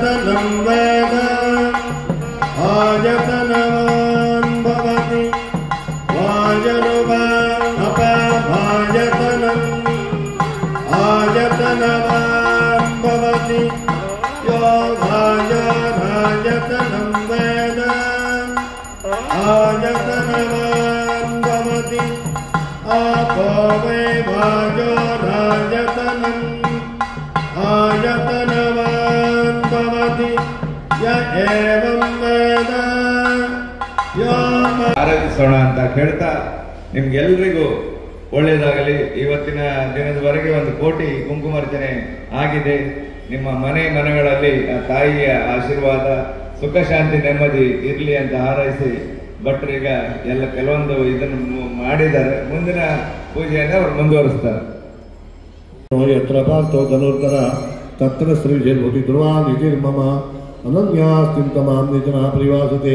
आयतनं वेद आयतनवान् भवति वायुरुपायतनम् आयतनवान् भवति यो वायुरायतनं वेद आयतनवान् भवति आपो वै वायुरायतनम् आयतनवान् भवति य एवं वेद ಆರಾಧಿಸೋಣ ಅಂತ ಹೇಳ್ತಾ ನಿಮ್ಗೆಲ್ರಿಗೂ ಒಳ್ಳೆಯದಾಗಲಿ. ಇವತ್ತಿನ ದಿನದವರೆಗೆ 1 ಕೋಟಿ ಕುಂಕುಮಾರ್ಚನೆ ಆಗಿದೆ. ನಿಮ್ಮ ಮನೆಗಳಲ್ಲಿ ಆ ತಾಯಿಯ ಆಶೀರ್ವಾದ, ಸುಖ, ಶಾಂತಿ, ನೆಮ್ಮದಿ ಇರಲಿ ಅಂತ ಹಾರೈಸಿ ಭಟ್ರೀಗ ಎಲ್ಲ ಕೆಲವೊಂದು ಇದನ್ನು ಮಾಡಿದ್ದಾರೆ. ಮುಂದಿನ ಪೂಜೆಯನ್ನು ಅವರು ಮುಂದುವರಿಸ್ತಾರೆ. ಯತ್ರ ಪಾರ್ಥೋ ಧನುರ್ಧರ ತತ್ರ ಶ್ರೀಜೇರ್ಭೂತಿ ಧ್ರುವ ನಿಧಿರ್ಮಮ ಅನನ್ಯಾಸ್ತಿಂತಮಾಂ ನಿಜನ ಪರಿವಾಸತೆ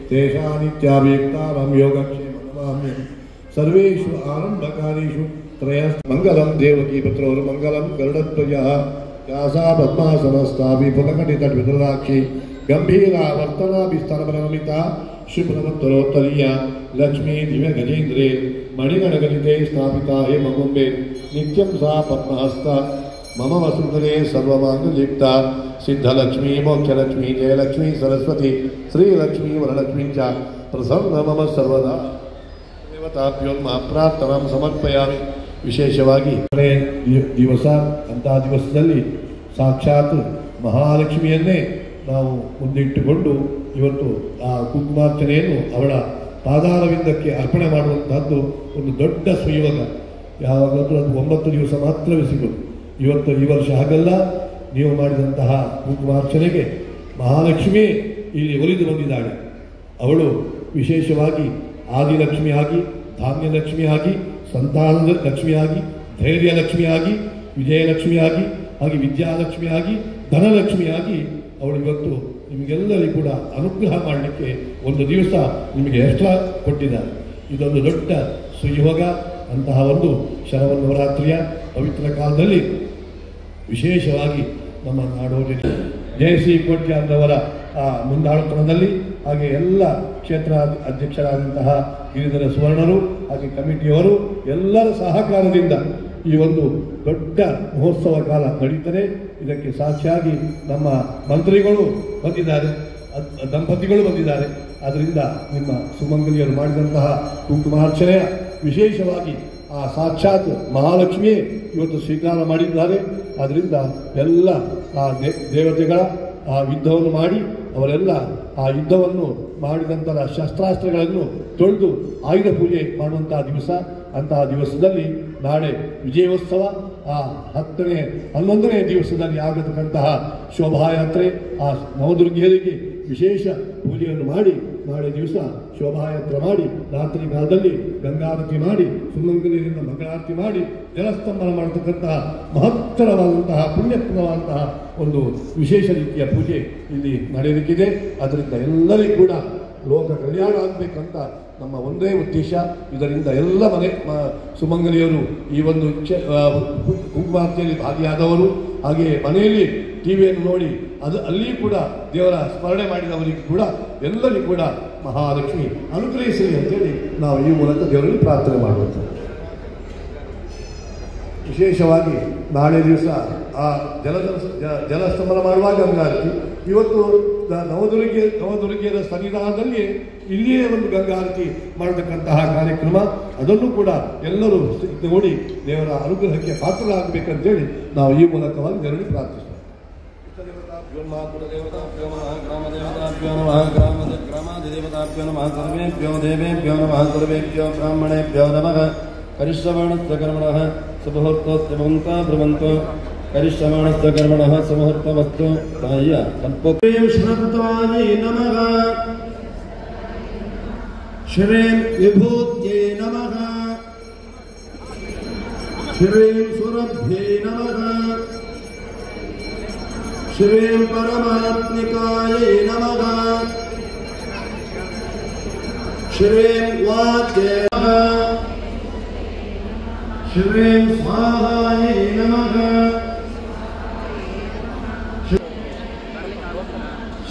ತೇಷಾನಿತ್ಯಾಭಿಯುಕ್ತಾರಂ ಯೋಗಕ್ಷೇಮ ನಮಾಮ್ಯಹಂ ಸರ್ವೇಷು ಆರಂಭಕಾರೀಷು ತ್ರಯಸ್ ಮಂಗಲಂ ದೇವಕೀ ಪುತ್ರೋರ್ ಮಂಗಲಂ ಗರುಡಧ್ವಜಃ ಯಾಸಾ ಪದ್ಮಾಸನಸ್ಥಾಪಿ ಪುಲಕಟಿತಡ್ವಿದುರಾಕ್ಷಿ ಗಂಭೀರಾ ವರ್ತನಾಭಿಸ್ತನಪರಮಿತಾ ಶುಭ್ರಮತ್ತರೋತ್ತರೀಯ ಲಕ್ಷ್ಮೀ ದಿವ್ಯ ಗಜೇಂದ್ರೇ ಮಣಿಗಣಗಣಿತೆ ಸ್ಥಾಪಿತಾ ಹೇ ಮಗುಂಬೆ ನಿತ್ಯಂ ಸಾ ಪದ್ಮಹಸ್ತ ಮಮ ವಸುಂಧರೆ ಸರ್ವಮಾಂಗಲ್ಯುಕ್ತ ಸಿದ್ಧಲಕ್ಷ್ಮೀ ಮೋಕ್ಷಲಕ್ಷ್ಮೀ ಜಯಲಕ್ಷ್ಮೀ ಸರಸ್ವತಿ ಶ್ರೀಲಕ್ಷ್ಮೀ ವರಲಕ್ಷ್ಮೀ ಚ ಪ್ರಸನ್ನ ಮಮ ಸರ್ವದಾ ದೇವತಾಭ್ಯೋನ್ಮಃ ಪ್ರಾರ್ಥನಾಂ ಸಮರ್ಪಯಾಮಿ. ವಿಶೇಷವಾಗಿ ದಿವಸ ಅಂತಹ ದಿವಸದಲ್ಲಿ ಸಾಕ್ಷಾತ್ ಮಹಾಲಕ್ಷ್ಮಿಯನ್ನೇ ನಾವು ಮುಂದಿಟ್ಟುಕೊಂಡು ಇವತ್ತು ಆ ಕುಂಕುಮಾರ್ಚನೆಯನ್ನು ಅವಳ ಪಾದಾರವಿಂದಕ್ಕೆ ಅರ್ಪಣೆ ಮಾಡುವಂತಹದ್ದು ಒಂದು ದೊಡ್ಡ ಸುಯೋಗ. ಯಾವಾಗಲೂ ಅದು 9 ದಿವಸ ಮಾತ್ರವೇ ಸಿಗೋದು. ಇವತ್ತು ಈ ವರ್ಷ ಹಾಗಲ್ಲ. ನೀವು ಮಾಡಿದಂತಹ ಕುಂಕುಮಾರ್ಚನೆಗೆ ಮಹಾಲಕ್ಷ್ಮಿ ಇಲ್ಲಿ ಒಲಿದು ಬಂದಿದ್ದಾಳೆ. ಅವಳು ವಿಶೇಷವಾಗಿ ಆದಿಲಕ್ಷ್ಮಿಯಾಗಿ, ಧಾನ್ಯಲಕ್ಷ್ಮಿಯಾಗಿ, ಸಂತಾನದ ಲಕ್ಷ್ಮಿಯಾಗಿ, ಧೈರ್ಯ ಲಕ್ಷ್ಮಿಯಾಗಿ, ವಿಜಯಲಕ್ಷ್ಮಿಯಾಗಿ, ಹಾಗೆ ವಿದ್ಯಾಲಕ್ಷ್ಮಿಯಾಗಿ, ಧನಲಕ್ಷ್ಮಿಯಾಗಿ ಅವಳು ಇವತ್ತು ನಿಮಗೆಲ್ಲರಿಗೂ ಕೂಡ ಅನುಗ್ರಹ ಮಾಡಲಿಕ್ಕೆ ಒಂದು ದಿವಸ ನಿಮಗೆ ಎಕ್ಸ್ಟ್ರಾ ಕೊಟ್ಟಿದ್ದಾರೆ. ಇದೊಂದು ದೊಡ್ಡ ಸುಯೋಗ. ಅಂತಹ ಒಂದು ಶರವನ್ನವರಾತ್ರಿಯ ಪವಿತ್ರ ಕಾಲದಲ್ಲಿ ವಿಶೇಷವಾಗಿ ನಮ್ಮ ನಾಡೋಜಿ ಜಯಶ್ರೀ ಕೋಟ್ಯಾರ್ರವರ ಮುಂದಾಳುತನದಲ್ಲಿ ಹಾಗೆ ಎಲ್ಲ ಕ್ಷೇತ್ರ ಅಧ್ಯಕ್ಷರಾದಂತಹ ಗಿರಿಧರ ಸುವರ್ಣರು ಹಾಗೆ ಕಮಿಟಿಯವರು ಎಲ್ಲರ ಸಹಕಾರದಿಂದ ಈ ಒಂದು ದೊಡ್ಡ ಮಹೋತ್ಸವ ಕಾಲ ನಡೀತದೆ. ಇದಕ್ಕೆ ಸಾಕ್ಷಿಯಾಗಿ ನಮ್ಮ ಮಂತ್ರಿಗಳು ಬಂದಿದ್ದಾರೆ, ದಂಪತಿಗಳು ಬಂದಿದ್ದಾರೆ. ಆದ್ದರಿಂದ ನಿಮ್ಮ ಸುಮಂಗಲಿಯರು ಮಾಡಿದಂತಹ ಕುಂಕುಮಾರ್ಚನೆಯ ವಿಶೇಷವಾಗಿ ಆ ಸಾಕ್ಷಾತ್ ಮಹಾಲಕ್ಷ್ಮಿಯೇ ಇವತ್ತು ಸ್ವೀಕಾರ ಮಾಡಿದ್ದಾರೆ. ಆದ್ದರಿಂದ ಎಲ್ಲ ಆ ದೇವತೆಗಳ ಆ ಯುದ್ಧವನ್ನು ಮಾಡಿ ಅವರೆಲ್ಲ ಆ ಯುದ್ಧವನ್ನು ಮಾಡಿದ ನಂತರ ಶಸ್ತ್ರಾಸ್ತ್ರಗಳನ್ನು ತೊಳೆದು ಆಯುಧ ಪೂಜೆ ಮಾಡುವಂತಹ ದಿವಸ. ಅಂತಹ ದಿವಸದಲ್ಲಿ ನಾಳೆ ವಿಜಯೋತ್ಸವ, ಆ 11ನೇ ದಿವಸದಲ್ಲಿ ಆಗತಕ್ಕಂತಹ ಶೋಭಾಯಾತ್ರೆ, ಆ ನವದುರ್ಗಿಯರಿಗೆ ವಿಶೇಷ ಪೂಜೆಯನ್ನು ಮಾಡಿ ನಾಳೆ ದಿವಸ ಶೋಭಾಯಾತ್ರೆ ಮಾಡಿ ರಾತ್ರಿ ಕಾಲದಲ್ಲಿ ಗಂಗಾರತಿ ಮಾಡಿ ಸುಮಂಗಲಿಯರಿಂದ ಮಂಗಳಾರತಿ ಮಾಡಿ ಜಲಸ್ತಂಭನ ಮಾಡತಕ್ಕಂತಹ ಮಹತ್ತರವಾದಂತಹ ಪುಣ್ಯಪ್ರದವಾದಂತಹ ಒಂದು ವಿಶೇಷ ರೀತಿಯ ಪೂಜೆ ಇಲ್ಲಿ ನಡೆಯಲಿಕ್ಕಿದೆ. ಅದರಿಂದ ಎಲ್ಲರಿಗೂ ಕೂಡ ಲೋಕ ಕಲ್ಯಾಣ ಆಗಬೇಕಂತ ನಮ್ಮ ಒಂದೇ ಉದ್ದೇಶ. ಇದರಿಂದ ಎಲ್ಲ ಮನೆ ಸುಮಂಗಲಿಯರು ಈ ಒಂದು ಕುಂಕುಮಾರ್ಚನೆಯಲ್ಲಿ ಭಾಗಿಯಾದವರು ಹಾಗೆಯೇ ಮನೆಯಲ್ಲಿ ಟಿವಿಯನ್ನು ನೋಡಿ ಅಲ್ಲಿ ಕೂಡ ದೇವರ ಸ್ಮರಣೆ ಮಾಡಿದವರಿಗೂ ಕೂಡ ಎಲ್ಲರಿಗೂ ಕೂಡ ಮಹಾಲಕ್ಷ್ಮಿ ಅನುಗ್ರಹಿಸಲಿ ಅಂತೇಳಿ ನಾವು ಈ ಮೂಲಕ ದೇವರಲ್ಲಿ ಪ್ರಾರ್ಥನೆ ಮಾಡುವಂಥದ್ದು. ವಿಶೇಷವಾಗಿ ನಾಳೆ ದಿವಸ ಆ ಜಲಸ್ತಂಭನ ಮಾಡುವಾಗ ಗಂಗಾರತಿ. ಇವತ್ತು ನವದುರ್ಗಿಯರ ಸನ್ನಿಧಾನದಲ್ಲಿ ಇಲ್ಲಿಯೇ ಒಂದು ಗಂಗಾರತಿ ಮಾಡತಕ್ಕಂತಹ ಕಾರ್ಯಕ್ರಮ, ಅದನ್ನು ಕೂಡ ಎಲ್ಲರೂ ನೋಡಿ ದೇವರ ಅನುಗ್ರಹಕ್ಕೆ ಪಾತ್ರರಾಗಬೇಕಂತೇಳಿ ನಾವು ಈ ಮೂಲಕವಾಗಿ ದೇವರಲ್ಲಿ ಪ್ರಾರ್ಥಿಸ್ತೇವೆ. ಬ್ರಾಹ್ಮಣೇಭ್ಯೋ ನಮಃ. ಕರಿಷ್ಯಮಾಣಸ್ಯ ಕರ್ಮಣಃ ಸುಮುಹೂರ್ತೋಸ್ಯ ಭವಂತಃ ಬ್ರವಂತೋ. ಕರಿಷ್ಯಮಾಣಸ್ಯ ಕರ್ಮಣಃ ಸುಮುಹೂರ್ತಮಸ್ತು. ತಾಯಿಯ ಸಂಪೂರ್ಣ ಶ್ರದ್ಧಾಯೈ ನಮಃ. ಶ್ರೀಂ ವಿಭೂತ್ಯೈ ನಮಃ. ಶ್ರೀಂ ಸುರಭ್ಯೈ ನಮಃ. ಶ್ರೀಂ ಪರಮಾತ್ಮಿಕಾಯೈ ನಮಃ. ಶ್ರೀಂ ವಾಚ್ಯೈ ನಮಃ. ಶ್ರೀಂ ಸ್ವಾಹಾಯೈ ನಮಃ.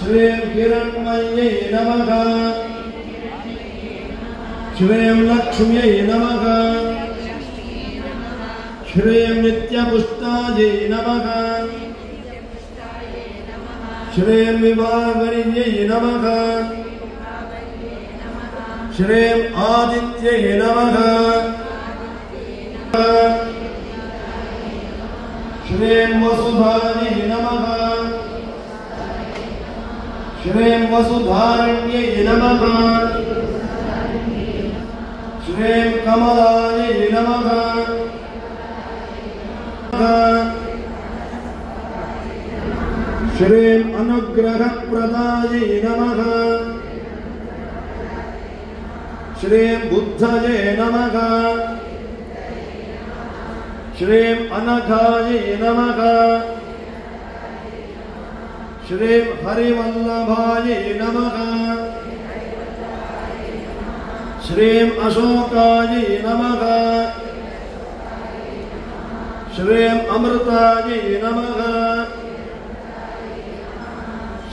श्रीं हिरण्मय्यै नमः श्रीं लक्ष्म्यै नमः श्रीं नित्यपुष्टायै नमः श्रीं विभावर्यै नमः श्रीं आदित्यै नमः श्रीं वसुधायै नमः श्रीं वसुधारण्यै नमः श्रीं कमलायै नमः श्रीं अनुग्रहप्रदायै नमः श्रीं बुद्धये नमः श्रीं अनघायै नमः श्रीं हरिवल्लभायै नमः श्रीं अशोकायै नमः श्रीं अमृतायै नमः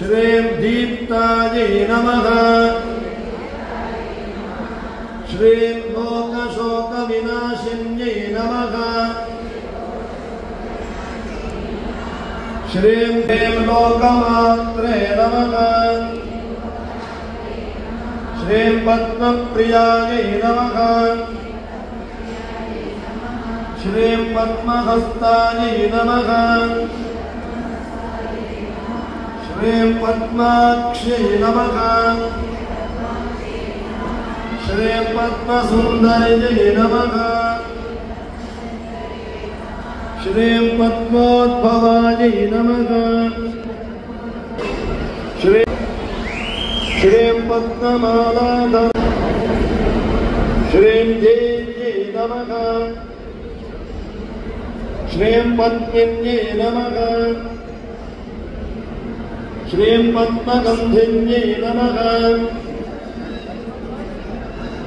श्रीं दीप्तायै नमः श्रीं लोकशोकविनाशिन्यै नमः श्रीं लोकमात्रे नमः श्रीं पद्मप्रियायै नमः श्रीं पद्महस्तायै नमः श्रीं पद्माक्ष्यै नमः श्रीं पद्मसुन्दर्यै नमः श्रीं पद्मोद्भवायै नमः श्रीं पद्ममालाधर श्रीं देव्यै नमः श्रीं पद्मिन्यै नमः श्रीं पद्मगन्धिन्यै नमः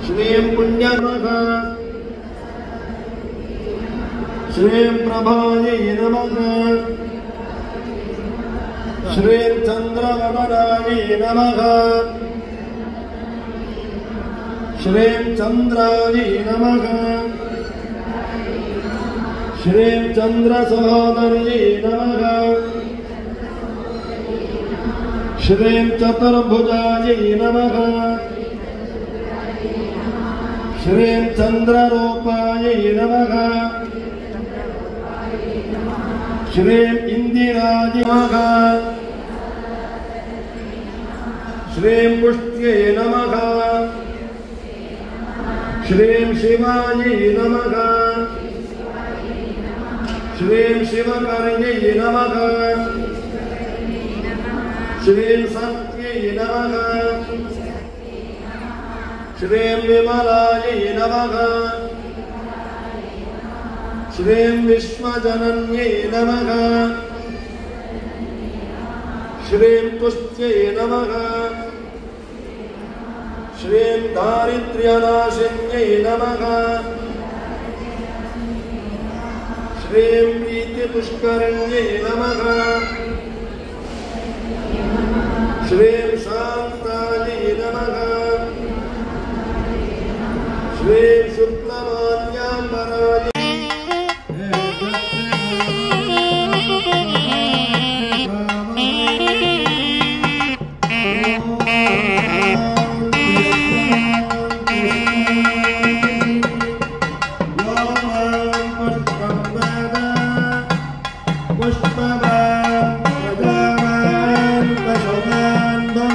श्रीं पुण्यनमः श्रीं प्रभायै नमः श्रीं चन्द्रवदनायै नमः श्रीं चन्द्रायै नमः श्रीं चन्द्रसहोदर्यै नमः श्रीं चतुर्भुजायै नमः श्रीं चन्द्ररूपायै नमः श्रीं इन्दिरायै नमः श्रीं पुष्ट्यै नमः श्रीं शिवायै नमः श्रीं शिवकर्यै नमः श्रीं सत्यै नमः श्रीं विमलायै नमः श्रीं विश्वजनन्यै नमः श्रीं तुष्ट्यै नमः श्रीं दारिद्र्यनाशिन्यै नमः श्रीं प्रीतिपुष्करिण्यै नमः श्रीं शान्तायै नमः श्रीं शुक्लमाल्याम्बरायै पुष्पवान् प्रजावान् पशुवान्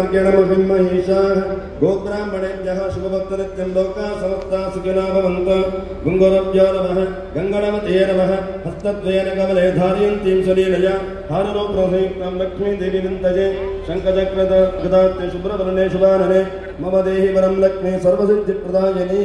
मार्गेण महिषाः गोब्राह्मणेभ्यः शुभभक्तनित्यं लोकाः समस्ताः सुखिनो भवन्तु गुङ्गुरभ्यो नमः गङ्गणमते नमः हस्तद्वयेन कमले धारयन्तीं सलीलया हाररूपसंयुक्तां लक्ष्मीदेवी विन्तजे शङ्खचक्रगदात्ते शुभ्रवर्णे शुभानने मम देहि वरं लक्ष्मी सर्वसिद्धिप्रदायिनी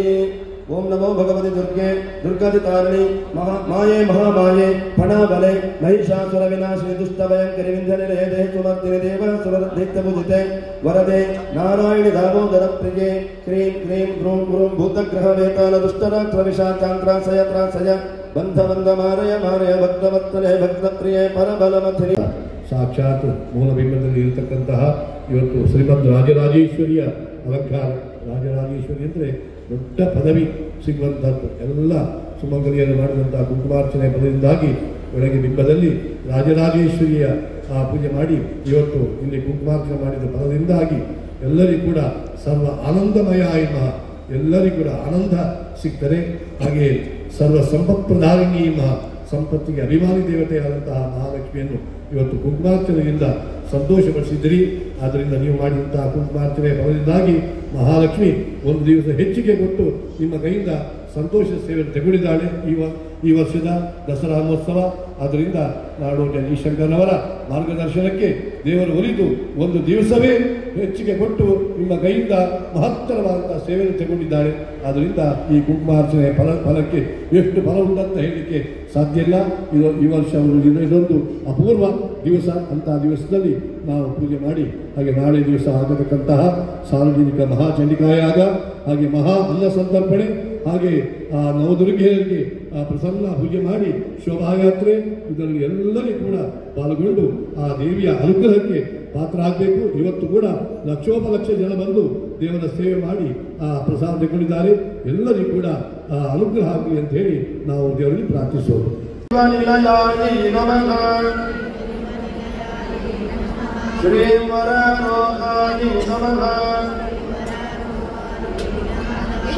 ओम नमो भगवती दुर्गे दुर्गादितारिणी माये महामाये फणाबले महिषासुर विनाशिनी दुष्टभयंकरि विंध्यनिलये सुमर्दिनि देवासुरदैत्यपूजिते वरदे नारायणि दामोदर प्रिये क्रीं क्रीं ग्रूं ग्रूं भूतग्रह वेताल दुष्टराक्षविषाचान्त्रासय बंध बंध मारय मारय भक्तवत्सले भक्तप्रिये परबलमथिनि ಸಾಕ್ಷಾತ್ ಮೂಲಬಿಂಬದಲ್ಲಿ ಇರತಕ್ಕಂತಹ ಇವತ್ತು ಶ್ರೀಮದ್ ರಾಜರಾಜೇಶ್ವರಿಯ ಅಲಂಕಾರ. ರಾಜರಾಜೇಶ್ವರಿ ಅಂದರೆ ದೊಡ್ಡ ಪದವಿ ಸಿಗುವಂಥದ್ದು. ಎಲ್ಲ ಸುಮಂಗಲಿಯರು ಮಾಡಿದಂತಹ ಕುಂಕುಮಾರ್ಚನೆ ಪದದಿಂದಾಗಿ ಒಳಗೆ ಬಿಂಬದಲ್ಲಿ ರಾಜರಾಜೇಶ್ವರಿಯ ಪೂಜೆ ಮಾಡಿ ಇವತ್ತು ಇಲ್ಲಿ ಕುಂಕುಮಾರ್ಚನೆ ಮಾಡಿದ ಪದದಿಂದಾಗಿ ಎಲ್ಲರಿಗೂ ಕೂಡ ಸರ್ವ ಆನಂದಮಯ ಎಂಬ ಎಲ್ಲರಿಗೂ ಕೂಡ ಆನಂದ ಸಿಗ್ತದೆ. ಹಾಗೆಯೇ ಸರ್ವ ಸಂಪತ್ಪ್ರಧಾರಿಣಿ ಎಂಬ ಸಂಪತ್ತಿಗೆ ಅಭಿಮಾನಿ ದೇವತೆಯಾದಂತಹ ಮಹಾಲಕ್ಷ್ಮಿಯನ್ನು ಇವತ್ತು ಕುಂಕುಮಾರ್ಚನೆಯಿಂದ ಸಂತೋಷಪಡಿಸಿದ್ದೀರಿ. ಆದ್ದರಿಂದ ನೀವು ಮಾಡಿದಂತಹ ಕುಂಕುಮಾರ್ಚನೆ ಫಲದಿಂದಾಗಿ ಮಹಾಲಕ್ಷ್ಮಿ ಒಂದು ದಿವಸ ಹೆಚ್ಚಿಗೆ ಕೊಟ್ಟು ನಿಮ್ಮ ಕೈಯಿಂದ ಸಂತೋಷ ಸೇವೆ ತಗೊಂಡಿದ್ದಾಳೆ ಈ ವರ್ಷದ ದಸರಾ ಮಹೋತ್ಸವ. ಆದ್ದರಿಂದ ನಾಡೋಜ ಈಶಂಕರನವರ ಮಾರ್ಗದರ್ಶನಕ್ಕೆ ದೇವರು ಒಲಿದು ಒಂದು ದಿವಸವೇ ಹೆಚ್ಚಿಗೆ ಕೊಟ್ಟು ನಿಮ್ಮ ಕೈಯಿಂದ ಮಹತ್ತರವಾದಂತಹ ಸೇವೆಯನ್ನು ತಗೊಂಡಿದ್ದಾಳೆ. ಆದ್ದರಿಂದ ಈ ಕುಂಕುಮಾರ್ಚನೆ ಫಲಕ್ಕೆ ಎಷ್ಟು ಫಲ ಉಂಟಂತ ಹೇಳಲಿಕ್ಕೆ ಸಾಧ್ಯ ಇಲ್ಲ. ಈ ವರ್ಷ ಇದೊಂದು ಅಪೂರ್ವ ದಿವಸ. ಅಂತಹ ದಿವಸದಲ್ಲಿ ನಾವು ಪೂಜೆ ಮಾಡಿ ಹಾಗೆ ನಾಳೆ ದಿವಸ ಆಗತಕ್ಕಂತಹ ಸಾರ್ವಜನಿಕ ಮಹಾಚಂಡಿಕಾಯಾಗ ಹಾಗೆ ಮಹಾ ಅನ್ನ ಸಂತರ್ಪಣೆ ಹಾಗೆ ಆ ನವದುರ್ಗೆಯರಿಗೆ ಪ್ರಸನ್ನ ಪೂಜೆ ಮಾಡಿ ಶೋಭಾಯಾತ್ರೆ ಇದರಲ್ಲಿ ಎಲ್ಲರಿಗೂ ಕೂಡ ಪಾಲ್ಗೊಂಡು ಆ ದೇವಿಯ ಅನುಗ್ರಹಕ್ಕೆ ಪಾತ್ರ ಆಗಬೇಕು. ಇವತ್ತು ಕೂಡ ಲಕ್ಷೋಪಲಕ್ಷ ಜನ ಬಂದು ದೇವರ ಸೇವೆ ಮಾಡಿ ಆ ಪ್ರಸಾದ ತಗೊಂಡಿದ್ದಾರೆ. ಎಲ್ಲರಿಗೂ ಕೂಡ ಆ ಅನುಗ್ರಹ ಆಗಲಿ ಅಂತ ಹೇಳಿ ನಾವು ದೇವರಲ್ಲಿ ಪ್ರಾರ್ಥಿಸೋದು.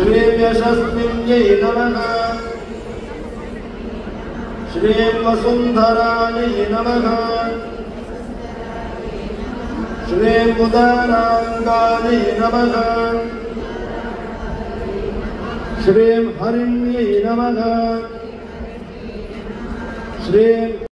श्रीं यशस्विन्यै नमः श्रीं वसुन्धरायै नमः श्रीं उदाराङ्गायै नमः श्रीं हरिण्यै नमः श्रीं